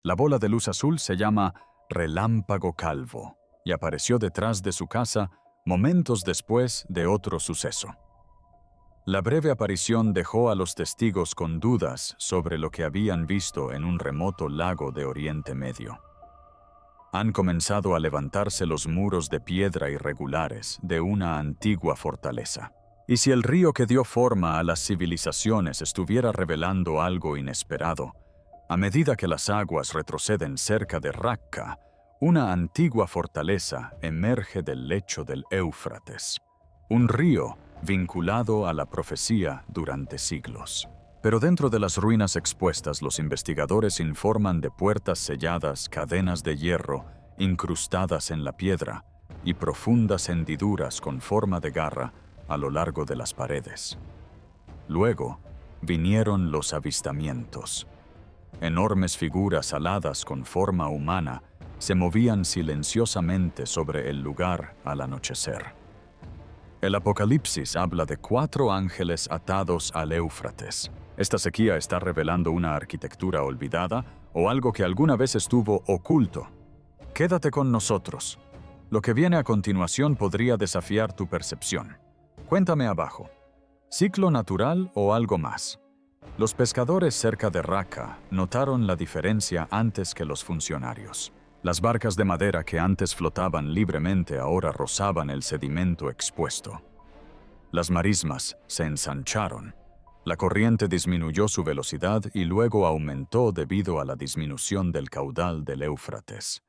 La bola de luz azul se llama Relámpago Calvo y apareció detrás de su casa momentos después de otro suceso. La breve aparición dejó a los testigos con dudas sobre lo que habían visto en un remoto lago de Oriente Medio. Han comenzado a levantarse los muros de piedra irregulares de una antigua fortaleza. Y si el río que dio forma a las civilizaciones estuviera revelando algo inesperado, a medida que las aguas retroceden cerca de Raqqa, una antigua fortaleza emerge del lecho del Éufrates. Un río vinculado a la profecía durante siglos. Pero dentro de las ruinas expuestas, los investigadores informan de puertas selladas, cadenas de hierro incrustadas en la piedra y profundas hendiduras con forma de garra a lo largo de las paredes. Luego vinieron los avistamientos. Enormes figuras aladas con forma humana se movían silenciosamente sobre el lugar al anochecer. El Apocalipsis habla de 4 ángeles atados al Éufrates. Esta sequía está revelando una arquitectura olvidada o algo que alguna vez estuvo oculto. Quédate con nosotros. Lo que viene a continuación podría desafiar tu percepción. Cuéntame abajo. ¿Ciclo natural o algo más? Los pescadores cerca de Raqqa notaron la diferencia antes que los funcionarios. Las barcas de madera que antes flotaban libremente ahora rozaban el sedimento expuesto. Las marismas se ensancharon. La corriente disminuyó su velocidad y luego aumentó debido a la disminución del caudal del Éufrates.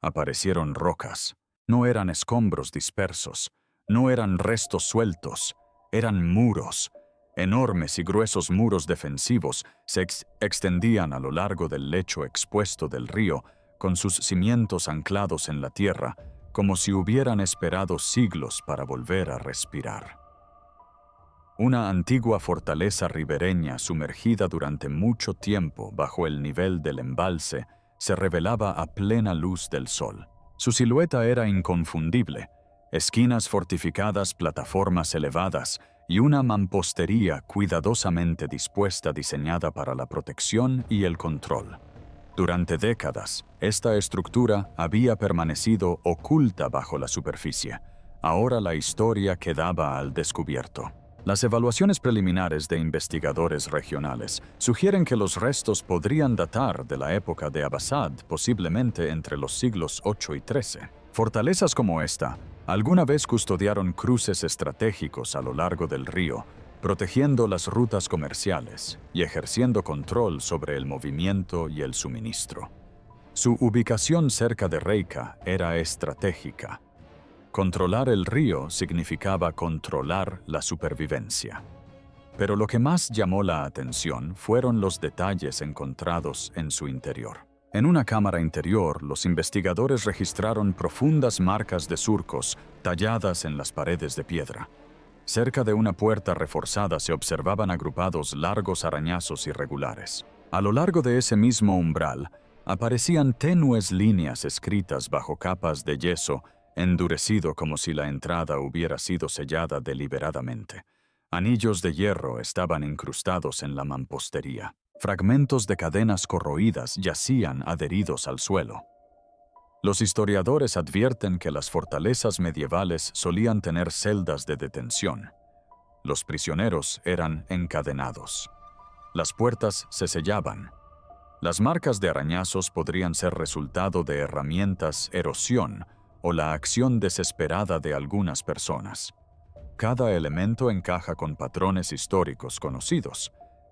Aparecieron rocas. No eran escombros dispersos, no eran restos sueltos, eran muros. Enormes y gruesos muros defensivos se extendían a lo largo del lecho expuesto del río, con sus cimientos anclados en la tierra, como si hubieran esperado siglos para volver a respirar. Una antigua fortaleza ribereña sumergida durante mucho tiempo bajo el nivel del embalse se revelaba a plena luz del sol. Su silueta era inconfundible: esquinas fortificadas, plataformas elevadas y una mampostería cuidadosamente dispuesta diseñada para la protección y el control. Durante décadas, esta estructura había permanecido oculta bajo la superficie. Ahora la historia quedaba al descubierto. Las evaluaciones preliminares de investigadores regionales sugieren que los restos podrían datar de la época de Abasad, posiblemente entre los siglos VIII y XIII. Fortalezas como esta alguna vez custodiaron cruces estratégicos a lo largo del río, protegiendo las rutas comerciales y ejerciendo control sobre el movimiento y el suministro. Su ubicación cerca de Raqqa era estratégica. Controlar el río significaba controlar la supervivencia. Pero lo que más llamó la atención fueron los detalles encontrados en su interior. En una cámara interior, los investigadores registraron profundas marcas de surcos talladas en las paredes de piedra. Cerca de una puerta reforzada se observaban agrupados largos arañazos irregulares. A lo largo de ese mismo umbral, aparecían tenues líneas escritas bajo capas de yeso endurecido como si la entrada hubiera sido sellada deliberadamente. Anillos de hierro estaban incrustados en la mampostería. Fragmentos de cadenas corroídas yacían adheridos al suelo. Los historiadores advierten que las fortalezas medievales solían tener celdas de detención. Los prisioneros eran encadenados. Las puertas se sellaban. Las marcas de arañazos podrían ser resultado de herramientas, erosión o la acción desesperada de algunas personas. Cada elemento encaja con patrones históricos conocidos.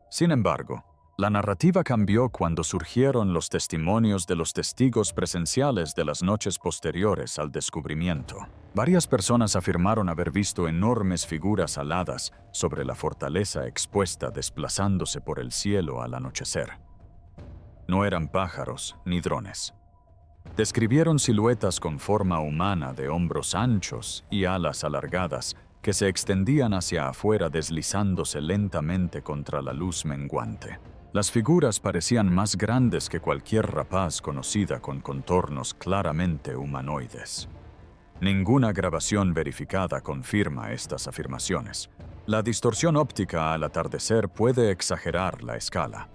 Sin embargo, la narrativa cambió cuando surgieron los testimonios de los testigos presenciales de las noches posteriores al descubrimiento. Varias personas afirmaron haber visto enormes figuras aladas sobre la fortaleza expuesta desplazándose por el cielo al anochecer. No eran pájaros ni drones. Describieron siluetas con forma humana de hombros anchos y alas alargadas que se extendían hacia afuera deslizándose lentamente contra la luz menguante. Las figuras parecían más grandes que cualquier rapaz conocida con contornos claramente humanoides. Ninguna grabación verificada confirma estas afirmaciones. La distorsión óptica al atardecer puede exagerar la escala.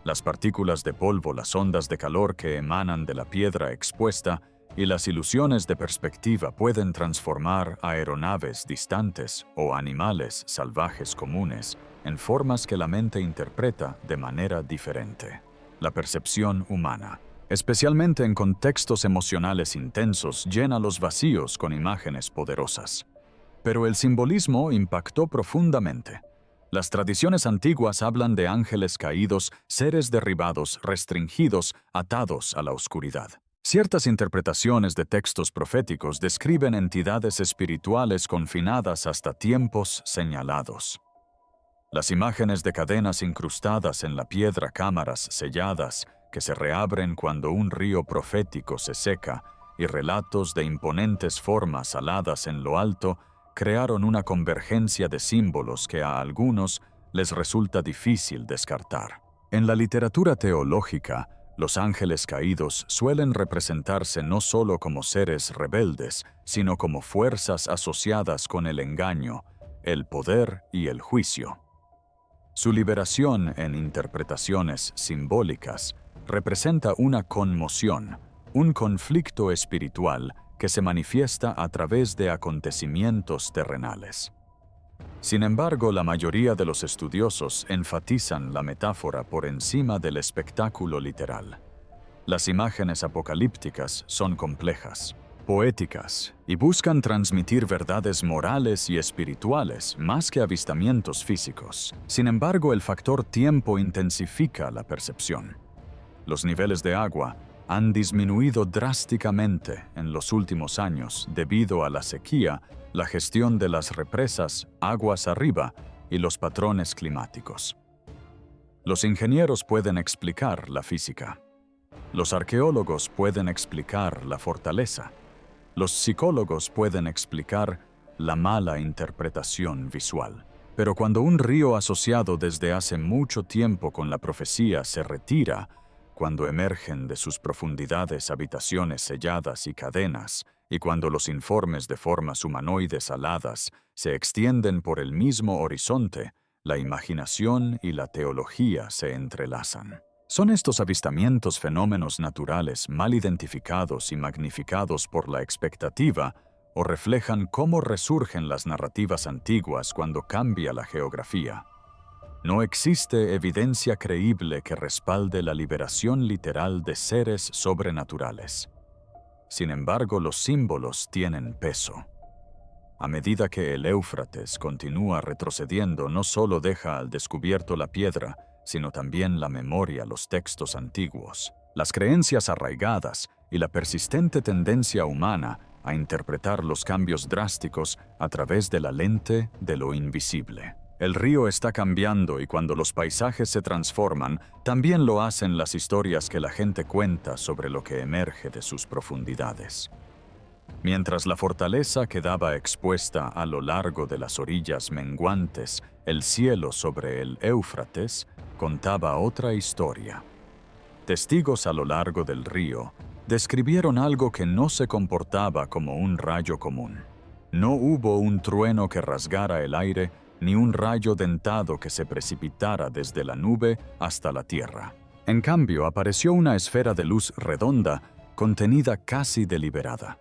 Las partículas de polvo, las ondas de calor que emanan de la piedra expuesta y las ilusiones de perspectiva pueden transformar aeronaves distantes o animales salvajes comunes en formas que la mente interpreta de manera diferente. La percepción humana, especialmente en contextos emocionales intensos, llena los vacíos con imágenes poderosas. Pero el simbolismo impactó profundamente. Las tradiciones antiguas hablan de ángeles caídos, seres derribados, restringidos, atados a la oscuridad. Ciertas interpretaciones de textos proféticos describen entidades espirituales confinadas hasta tiempos señalados. Las imágenes de cadenas incrustadas en la piedra, cámaras selladas que se reabren cuando un río profético se seca, y relatos de imponentes formas aladas en lo alto crearon una convergencia de símbolos que a algunos les resulta difícil descartar. En la literatura teológica, los ángeles caídos suelen representarse no solo como seres rebeldes, sino como fuerzas asociadas con el engaño, el poder y el juicio. Su liberación en interpretaciones simbólicas representa una conmoción, un conflicto espiritual que se manifiesta a través de acontecimientos terrenales. Sin embargo, la mayoría de los estudiosos enfatizan la metáfora por encima del espectáculo literal. Las imágenes apocalípticas son complejas, poéticas, y buscan transmitir verdades morales y espirituales más que avistamientos físicos. Sin embargo, el factor tiempo intensifica la percepción. Los niveles de agua han disminuido drásticamente en los últimos años debido a la sequía, la gestión de las represas aguas arriba y los patrones climáticos. Los ingenieros pueden explicar la física. Los arqueólogos pueden explicar la fortaleza. Los psicólogos pueden explicar la mala interpretación visual. Pero cuando un río asociado desde hace mucho tiempo con la profecía se retira, cuando emergen de sus profundidades habitaciones selladas y cadenas, y cuando los informes de formas humanoides aladas se extienden por el mismo horizonte, la imaginación y la teología se entrelazan. ¿Son estos avistamientos fenómenos naturales mal identificados y magnificados por la expectativa, o reflejan cómo resurgen las narrativas antiguas cuando cambia la geografía? No existe evidencia creíble que respalde la liberación literal de seres sobrenaturales. Sin embargo, los símbolos tienen peso. A medida que el Éufrates continúa retrocediendo, no solo deja al descubierto la piedra, sino también la memoria, los textos antiguos, las creencias arraigadas y la persistente tendencia humana a interpretar los cambios drásticos a través de la lente de lo invisible. El río está cambiando y cuando los paisajes se transforman, también lo hacen las historias que la gente cuenta sobre lo que emerge de sus profundidades. Mientras la fortaleza quedaba expuesta a lo largo de las orillas menguantes, el cielo sobre el Éufrates contaba otra historia. Testigos a lo largo del río describieron algo que no se comportaba como un rayo común. No hubo un trueno que rasgara el aire, ni un rayo dentado que se precipitara desde la nube hasta la tierra. En cambio, apareció una esfera de luz redonda, contenida casi deliberada.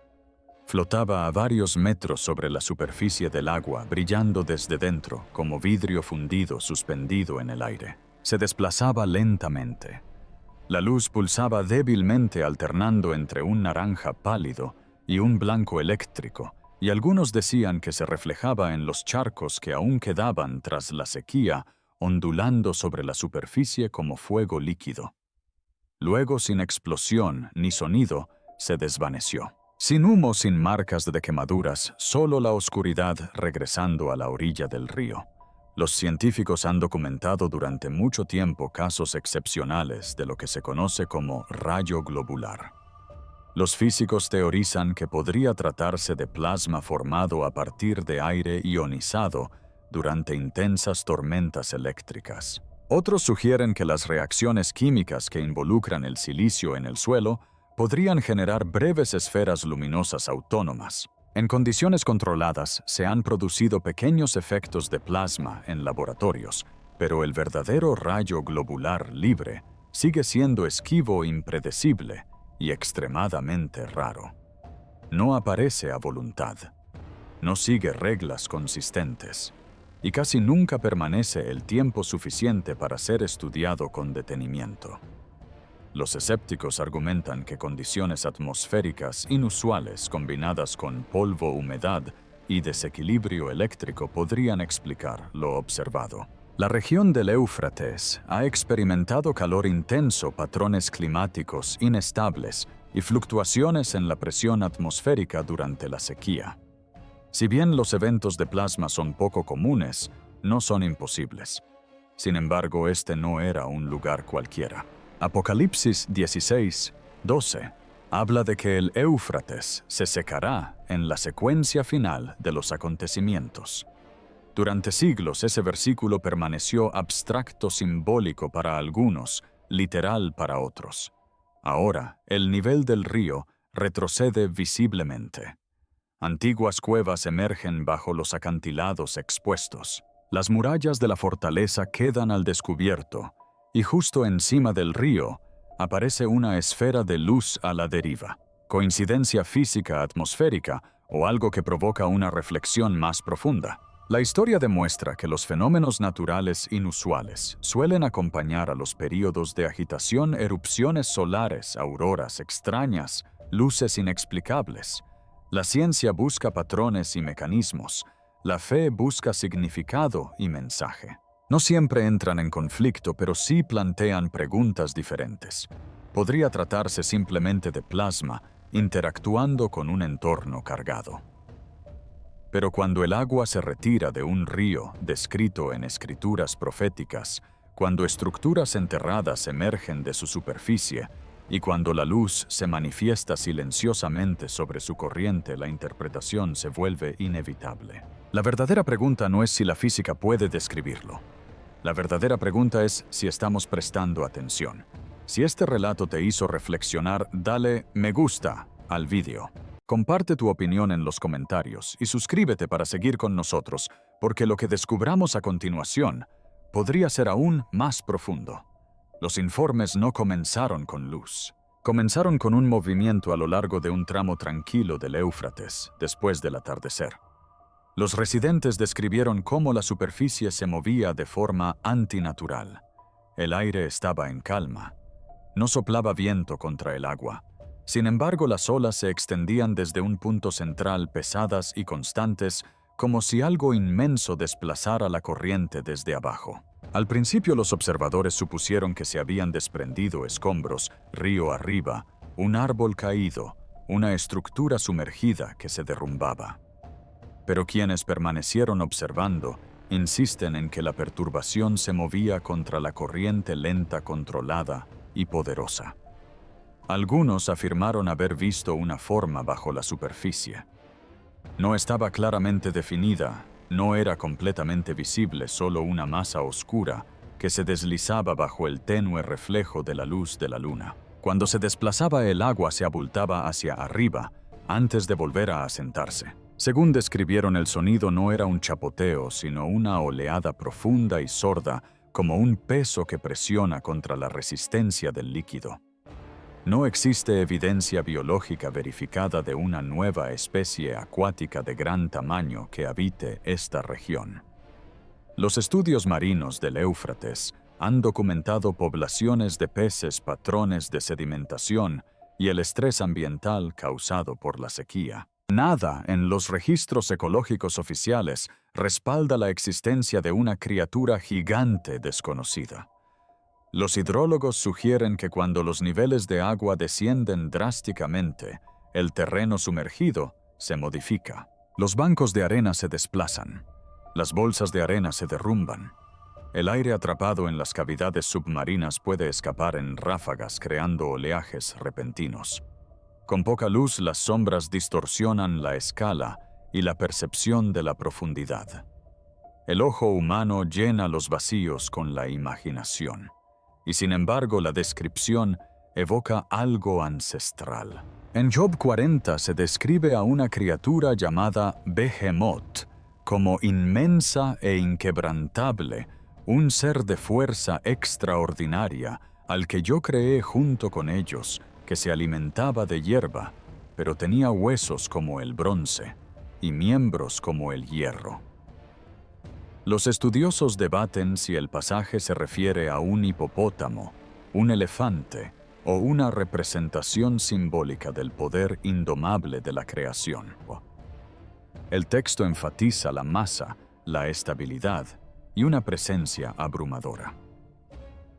Flotaba a varios metros sobre la superficie del agua, brillando desde dentro, como vidrio fundido suspendido en el aire. Se desplazaba lentamente. La luz pulsaba débilmente, alternando entre un naranja pálido y un blanco eléctrico, y algunos decían que se reflejaba en los charcos que aún quedaban tras la sequía, ondulando sobre la superficie como fuego líquido. Luego, sin explosión ni sonido, se desvaneció. Sin humo, sin marcas de quemaduras, solo la oscuridad regresando a la orilla del río. Los científicos han documentado durante mucho tiempo casos excepcionales de lo que se conoce como rayo globular. Los físicos teorizan que podría tratarse de plasma formado a partir de aire ionizado durante intensas tormentas eléctricas. Otros sugieren que las reacciones químicas que involucran el silicio en el suelo podrían generar breves esferas luminosas autónomas. En condiciones controladas se han producido pequeños efectos de plasma en laboratorios, pero el verdadero rayo globular libre sigue siendo esquivo, impredecible y extremadamente raro. No aparece a voluntad, no sigue reglas consistentes y casi nunca permanece el tiempo suficiente para ser estudiado con detenimiento. Los escépticos argumentan que condiciones atmosféricas inusuales combinadas con polvo, humedad y desequilibrio eléctrico podrían explicar lo observado. La región del Éufrates ha experimentado calor intenso, patrones climáticos inestables y fluctuaciones en la presión atmosférica durante la sequía. Si bien los eventos de plasma son poco comunes, no son imposibles. Sin embargo, este no era un lugar cualquiera. Apocalipsis 16:12 habla de que el Éufrates se secará en la secuencia final de los acontecimientos. Durante siglos ese versículo permaneció abstracto, simbólico para algunos, literal para otros. Ahora, el nivel del río retrocede visiblemente. Antiguas cuevas emergen bajo los acantilados expuestos. Las murallas de la fortaleza quedan al descubierto, y justo encima del río aparece una esfera de luz a la deriva. ¿Coincidencia física atmosférica o algo que provoca una reflexión más profunda? La historia demuestra que los fenómenos naturales inusuales suelen acompañar a los períodos de agitación, erupciones solares, auroras extrañas, luces inexplicables. La ciencia busca patrones y mecanismos. La fe busca significado y mensaje. No siempre entran en conflicto, pero sí plantean preguntas diferentes. Podría tratarse simplemente de plasma interactuando con un entorno cargado. Pero cuando el agua se retira de un río descrito en escrituras proféticas, cuando estructuras enterradas emergen de su superficie y cuando la luz se manifiesta silenciosamente sobre su corriente, la interpretación se vuelve inevitable. La verdadera pregunta no es si la física puede describirlo. La verdadera pregunta es si estamos prestando atención. Si este relato te hizo reflexionar, dale me gusta al vídeo. Comparte tu opinión en los comentarios y suscríbete para seguir con nosotros, porque lo que descubramos a continuación podría ser aún más profundo. Los informes no comenzaron con luz. Comenzaron con un movimiento a lo largo de un tramo tranquilo del Éufrates, después del atardecer. Los residentes describieron cómo la superficie se movía de forma antinatural. El aire estaba en calma. No soplaba viento contra el agua. Sin embargo, las olas se extendían desde un punto central, pesadas y constantes, como si algo inmenso desplazara la corriente desde abajo. Al principio los observadores supusieron que se habían desprendido escombros, río arriba, un árbol caído, una estructura sumergida que se derrumbaba. Pero quienes permanecieron observando insisten en que la perturbación se movía contra la corriente lenta, controlada y poderosa. Algunos afirmaron haber visto una forma bajo la superficie. No estaba claramente definida, no era completamente visible, solo una masa oscura que se deslizaba bajo el tenue reflejo de la luz de la luna. Cuando se desplazaba, el agua se abultaba hacia arriba antes de volver a asentarse. Según describieron, el sonido no era un chapoteo, sino una oleada profunda y sorda, como un peso que presiona contra la resistencia del líquido. No existe evidencia biológica verificada de una nueva especie acuática de gran tamaño que habite esta región. Los estudios marinos del Éufrates han documentado poblaciones de peces, patrones de sedimentación y el estrés ambiental causado por la sequía. Nada en los registros ecológicos oficiales respalda la existencia de una criatura gigante desconocida. Los hidrólogos sugieren que cuando los niveles de agua descienden drásticamente, el terreno sumergido se modifica. Los bancos de arena se desplazan. Las bolsas de arena se derrumban. El aire atrapado en las cavidades submarinas puede escapar en ráfagas, creando oleajes repentinos. Con poca luz, las sombras distorsionan la escala y la percepción de la profundidad. El ojo humano llena los vacíos con la imaginación. Y sin embargo, la descripción evoca algo ancestral. En Job 40 se describe a una criatura llamada Behemoth como inmensa e inquebrantable, un ser de fuerza extraordinaria, al que yo creé junto con ellos, que se alimentaba de hierba, pero tenía huesos como el bronce y miembros como el hierro. Los estudiosos debaten si el pasaje se refiere a un hipopótamo, un elefante o una representación simbólica del poder indomable de la creación. El texto enfatiza la masa, la estabilidad y una presencia abrumadora.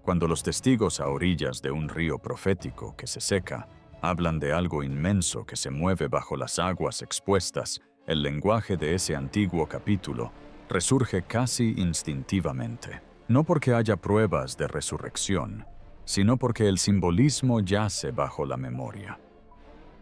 Cuando los testigos a orillas de un río profético que se seca hablan de algo inmenso que se mueve bajo las aguas expuestas, el lenguaje de ese antiguo capítulo resurge casi instintivamente, no porque haya pruebas de resurrección, sino porque el simbolismo yace bajo la memoria.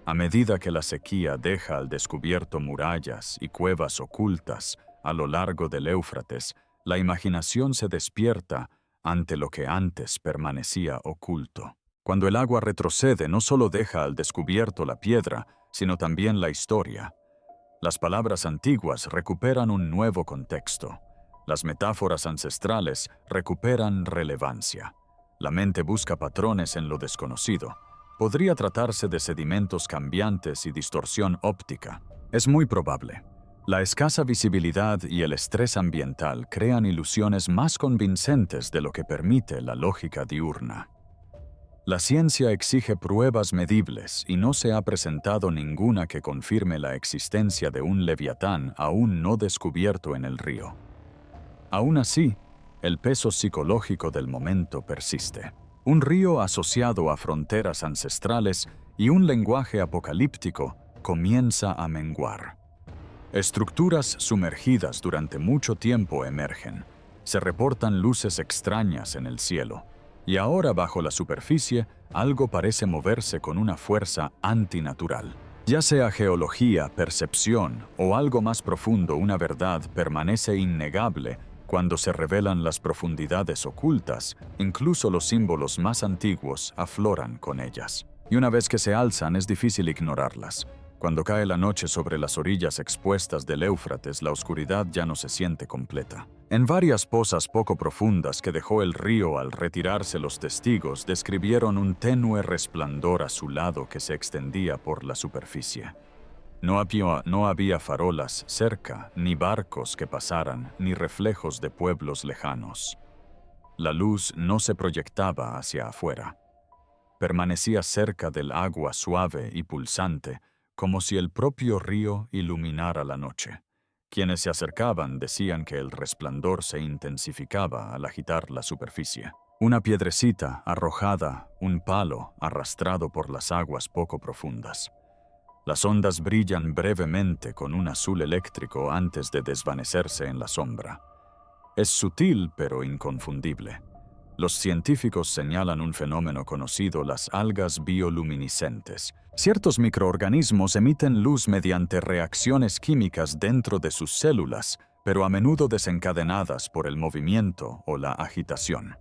A medida que la sequía deja al descubierto murallas y cuevas ocultas a lo largo del Éufrates, la imaginación se despierta ante lo que antes permanecía oculto. Cuando el agua retrocede, no solo deja al descubierto la piedra, sino también la historia. Las palabras antiguas recuperan un nuevo contexto. Las metáforas ancestrales recuperan relevancia. La mente busca patrones en lo desconocido. Podría tratarse de sedimentos cambiantes y distorsión óptica. Es muy probable. La escasa visibilidad y el estrés ambiental crean ilusiones más convincentes de lo que permite la lógica diurna. La ciencia exige pruebas medibles y no se ha presentado ninguna que confirme la existencia de un leviatán aún no descubierto en el río. Aún así, el peso psicológico del momento persiste. Un río asociado a fronteras ancestrales y un lenguaje apocalíptico comienza a menguar. Estructuras sumergidas durante mucho tiempo emergen. Se reportan luces extrañas en el cielo. Y ahora bajo la superficie, algo parece moverse con una fuerza antinatural. Ya sea geología, percepción o algo más profundo, una verdad permanece innegable cuando se revelan las profundidades ocultas, incluso los símbolos más antiguos afloran con ellas. Y una vez que se alzan, es difícil ignorarlas. Cuando cae la noche sobre las orillas expuestas del Éufrates, la oscuridad ya no se siente completa. En varias pozas poco profundas que dejó el río al retirarse los testigos, describieron un tenue resplandor azulado que se extendía por la superficie. No había farolas cerca, ni barcos que pasaran, ni reflejos de pueblos lejanos. La luz no se proyectaba hacia afuera. Permanecía cerca del agua suave y pulsante, como si el propio río iluminara la noche. Quienes se acercaban decían que el resplandor se intensificaba al agitar la superficie. Una piedrecita arrojada, un palo arrastrado por las aguas poco profundas. Las ondas brillan brevemente con un azul eléctrico antes de desvanecerse en la sombra. Es sutil pero inconfundible. Los científicos señalan un fenómeno conocido, las algas bioluminiscentes. Ciertos microorganismos emiten luz mediante reacciones químicas dentro de sus células, pero a menudo desencadenadas por el movimiento o la agitación.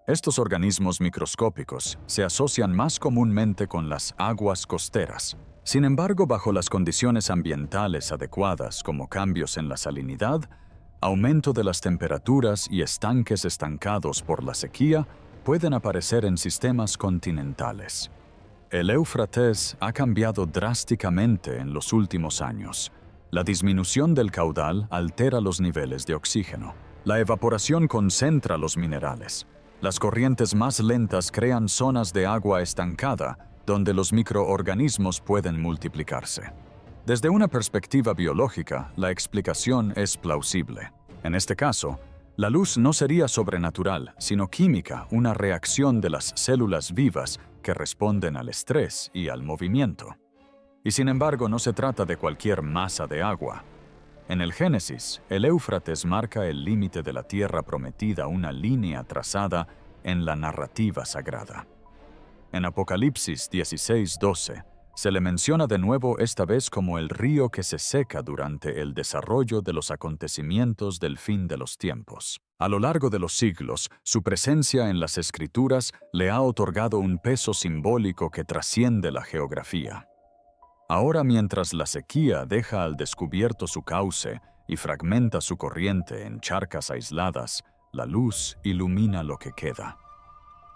Estos organismos microscópicos se asocian más comúnmente con las aguas costeras. Sin embargo, bajo las condiciones ambientales adecuadas, como cambios en la salinidad, aumento de las temperaturas y estanques estancados por la sequía, pueden aparecer en sistemas continentales. El Éufrates ha cambiado drásticamente en los últimos años. La disminución del caudal altera los niveles de oxígeno. La evaporación concentra los minerales. Las corrientes más lentas crean zonas de agua estancada, donde los microorganismos pueden multiplicarse. Desde una perspectiva biológica, la explicación es plausible. En este caso, la luz no sería sobrenatural, sino química, una reacción de las células vivas que responden al estrés y al movimiento. Y sin embargo, no se trata de cualquier masa de agua. En el Génesis, el Éufrates marca el límite de la tierra prometida, una línea trazada en la narrativa sagrada. En Apocalipsis 16:12, se le menciona de nuevo, esta vez como el río que se seca durante el desarrollo de los acontecimientos del fin de los tiempos. A lo largo de los siglos, su presencia en las Escrituras le ha otorgado un peso simbólico que trasciende la geografía. Ahora, mientras la sequía deja al descubierto su cauce y fragmenta su corriente en charcas aisladas, la luz ilumina lo que queda.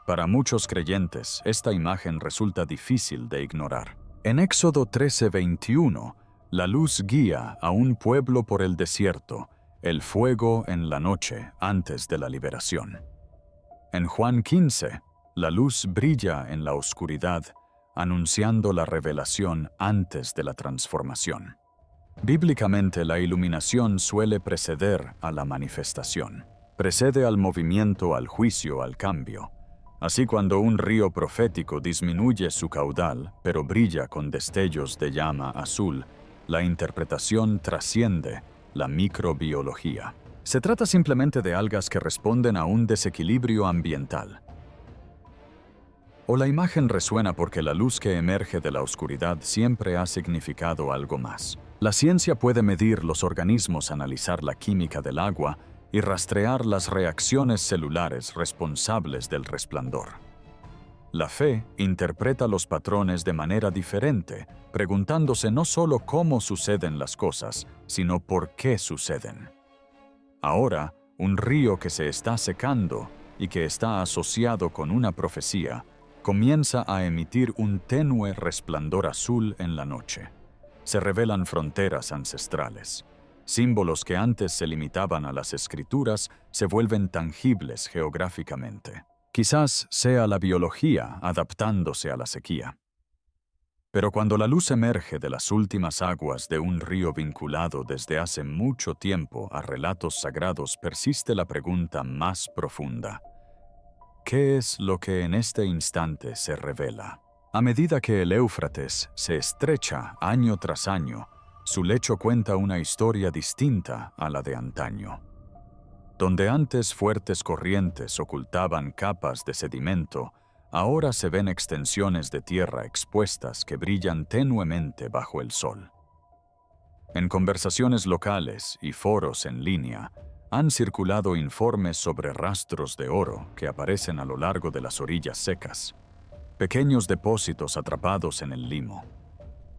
Para muchos creyentes, esta imagen resulta difícil de ignorar. En Éxodo 13:21, la luz guía a un pueblo por el desierto, el fuego en la noche antes de la liberación. En Juan 15, la luz brilla en la oscuridad, anunciando la revelación antes de la transformación. Bíblicamente, la iluminación suele preceder a la manifestación. Precede al movimiento, al juicio, al cambio. Así, cuando un río profético disminuye su caudal, pero brilla con destellos de llama azul, la interpretación trasciende la microbiología. Se trata simplemente de algas que responden a un desequilibrio ambiental. O la imagen resuena porque la luz que emerge de la oscuridad siempre ha significado algo más. La ciencia puede medir los organismos, analizar la química del agua y rastrear las reacciones celulares responsables del resplandor. La fe interpreta los patrones de manera diferente, preguntándose no solo cómo suceden las cosas, sino por qué suceden. Ahora, un río que se está secando y que está asociado con una profecía, comienza a emitir un tenue resplandor azul en la noche. Se revelan fronteras ancestrales. Símbolos que antes se limitaban a las escrituras se vuelven tangibles geográficamente. Quizás sea la biología adaptándose a la sequía. Pero cuando la luz emerge de las últimas aguas de un río vinculado desde hace mucho tiempo a relatos sagrados, persiste la pregunta más profunda. ¿Qué es lo que en este instante se revela? A medida que el Éufrates se estrecha año tras año, su lecho cuenta una historia distinta a la de antaño. Donde antes fuertes corrientes ocultaban capas de sedimento, ahora se ven extensiones de tierra expuestas que brillan tenuemente bajo el sol. En conversaciones locales y foros en línea, han circulado informes sobre rastros de oro que aparecen a lo largo de las orillas secas, pequeños depósitos atrapados en el limo.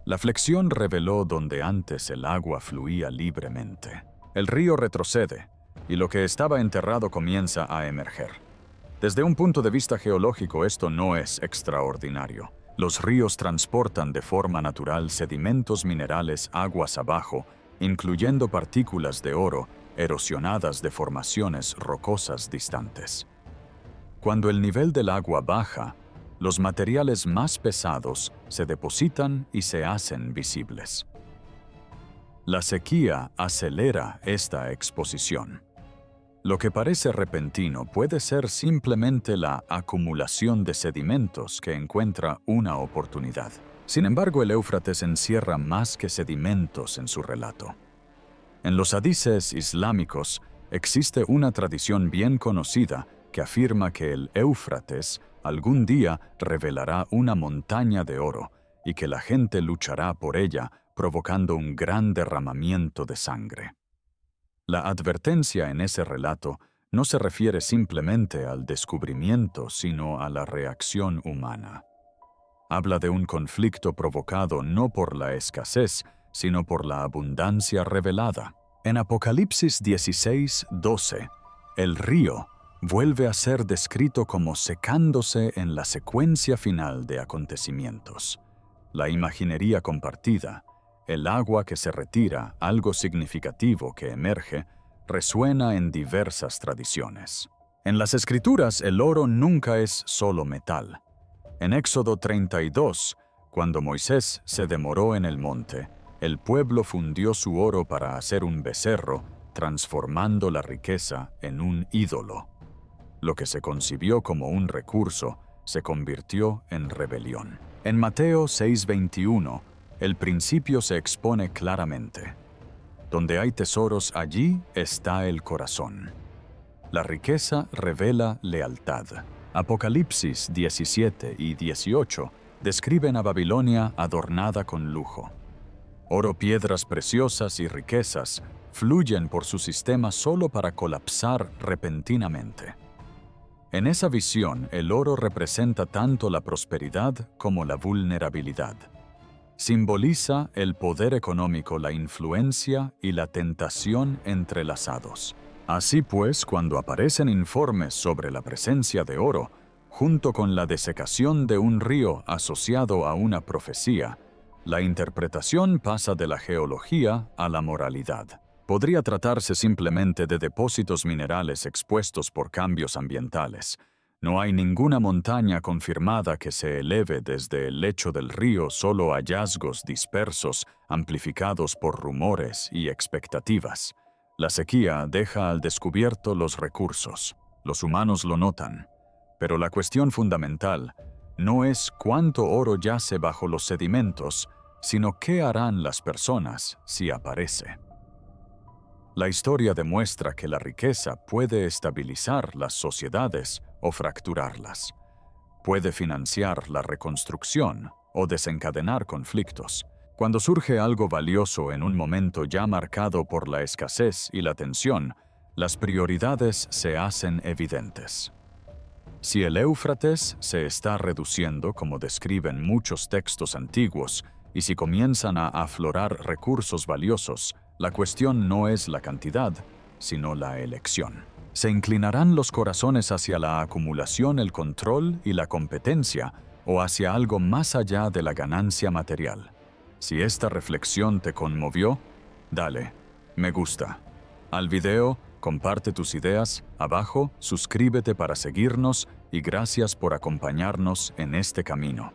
La flexión reveló donde antes el agua fluía libremente. El río retrocede, y lo que estaba enterrado comienza a emerger. Desde un punto de vista geológico, esto no es extraordinario. Los ríos transportan de forma natural sedimentos minerales aguas abajo, incluyendo partículas de oro erosionadas de formaciones rocosas distantes. Cuando el nivel del agua baja, los materiales más pesados se depositan y se hacen visibles. La sequía acelera esta exposición. Lo que parece repentino puede ser simplemente la acumulación de sedimentos que encuentra una oportunidad. Sin embargo, el Éufrates encierra más que sedimentos en su relato. En los hadices islámicos existe una tradición bien conocida que afirma que el Éufrates algún día revelará una montaña de oro y que la gente luchará por ella, provocando un gran derramamiento de sangre. La advertencia en ese relato no se refiere simplemente al descubrimiento, sino a la reacción humana. Habla de un conflicto provocado no por la escasez, sino por la abundancia revelada. En Apocalipsis 16:12, el río vuelve a ser descrito como secándose en la secuencia final de acontecimientos. La imaginería compartida, el agua que se retira, algo significativo que emerge, resuena en diversas tradiciones. En las Escrituras, el oro nunca es solo metal. En Éxodo 32, cuando Moisés se demoró en el monte, el pueblo fundió su oro para hacer un becerro, transformando la riqueza en un ídolo. Lo que se concibió como un recurso se convirtió en rebelión. En Mateo 6:21, el principio se expone claramente. Donde hay tesoros, allí está el corazón. La riqueza revela lealtad. Apocalipsis 17 y 18 describen a Babilonia adornada con lujo. Oro, piedras preciosas y riquezas fluyen por su sistema solo para colapsar repentinamente. En esa visión, el oro representa tanto la prosperidad como la vulnerabilidad. Simboliza el poder económico, la influencia y la tentación entrelazados. Así pues, cuando aparecen informes sobre la presencia de oro, junto con la desecación de un río asociado a una profecía, la interpretación pasa de la geología a la moralidad. Podría tratarse simplemente de depósitos minerales expuestos por cambios ambientales. No hay ninguna montaña confirmada que se eleve desde el lecho del río, solo hallazgos dispersos, amplificados por rumores y expectativas. La sequía deja al descubierto los recursos. Los humanos lo notan. Pero la cuestión fundamental no es cuánto oro yace bajo los sedimentos, sino qué harán las personas si aparece. La historia demuestra que la riqueza puede estabilizar las sociedades o fracturarlas. Puede financiar la reconstrucción o desencadenar conflictos. Cuando surge algo valioso en un momento ya marcado por la escasez y la tensión, las prioridades se hacen evidentes. Si el Éufrates se está reduciendo, como describen muchos textos antiguos, y si comienzan a aflorar recursos valiosos, la cuestión no es la cantidad, sino la elección. ¿Se inclinarán los corazones hacia la acumulación, el control y la competencia, o hacia algo más allá de la ganancia material? Si esta reflexión te conmovió, dale, me gusta. Al video, comparte tus ideas, abajo, suscríbete para seguirnos y gracias por acompañarnos en este camino.